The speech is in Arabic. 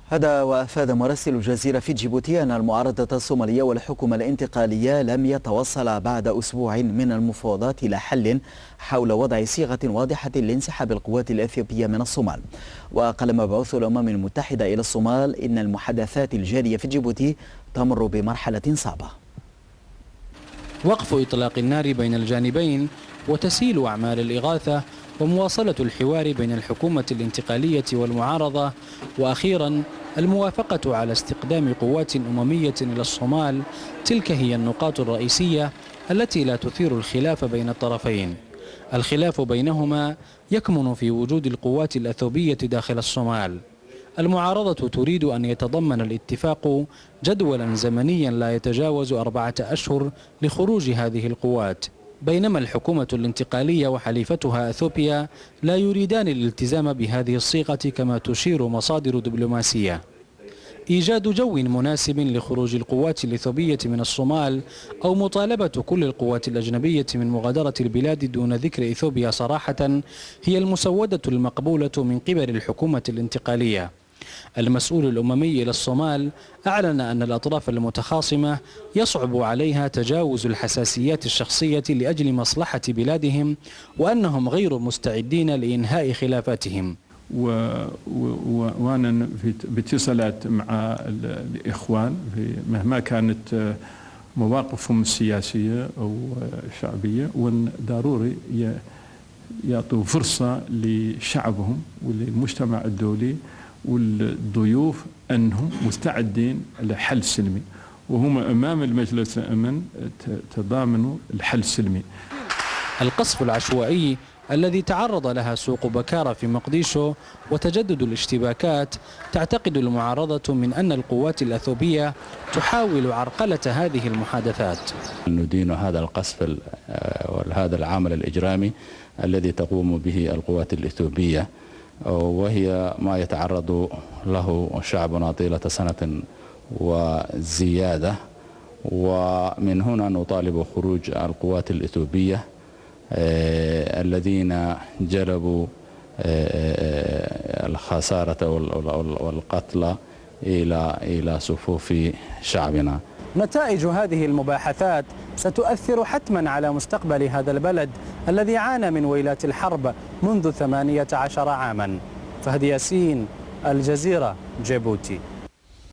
هذا وأفاد مراسل الجزيرة في جيبوتي أن المعارضة الصومالية والحكومة الانتقالية لم يتوصل بعد أسبوع من المفاوضات إلى حل حول وضع صيغة واضحة لانسحاب القوات الإثيوبية من الصومال. وقال مبعوث الأمم المتحدة إلى الصومال إن المحادثات الجارية في جيبوتي تمر بمرحلة صعبة. وقف إطلاق النار بين الجانبين وتسييل أعمال الإغاثة ومواصلة الحوار بين الحكومة الانتقالية والمعارضة، وأخيرا الموافقة على استقدام قوات أممية إلى الصومال، تلك هي النقاط الرئيسية التي لا تثير الخلاف بين الطرفين. الخلاف بينهما يكمن في وجود القوات الأثيوبية داخل الصومال. المعارضة تريد أن يتضمن الاتفاق جدولا زمنيا لا يتجاوز 4 أشهر لخروج هذه القوات، بينما الحكومة الانتقالية وحليفتها أثيوبيا لا يريدان الالتزام بهذه الصيغة كما تشير مصادر دبلوماسية. إيجاد جو مناسب لخروج القوات الإثيوبية من الصومال أو مطالبة كل القوات الأجنبية من مغادرة البلاد دون ذكر إثيوبيا صراحة هي المسودة المقبولة من قبل الحكومة الانتقالية. المسؤول الأممي إلى الصومال أعلن أن الأطراف المتخاصمة يصعب عليها تجاوز الحساسيات الشخصية لأجل مصلحة بلادهم، وأنهم غير مستعدين لإنهاء خلافاتهم. وأنا باتصالات مع الإخوان مهما كانت مواقفهم السياسية أو الشعبية، وأن ضروري يعطوا فرصة لشعبهم وللمجتمع الدولي والضيوف أنهم مستعدين لحل سلمي، وهم أمام المجلس الأمن تضامنوا الحل السلمي. القصف العشوائي الذي تعرض لها سوق بكارة في مقديشو وتجدد الاشتباكات، تعتقد المعارضة من أن القوات الأثيوبية تحاول عرقلة هذه المحادثات. ندين هذا القصف وهذا العمل الإجرامي الذي تقوم به القوات الإثيوبية، وهي ما يتعرض له شعبنا طيلة سنة وزيادة. ومن هنا نطالب خروج القوات الإثيوبية الذين جلبوا الخسارة والقتل إلى صفوف شعبنا. نتائج هذه المباحثات ستؤثر حتما على مستقبل هذا البلد الذي عانى من ويلات الحرب منذ 18 عاما. فهد ياسين، الجزيرة، جيبوتي.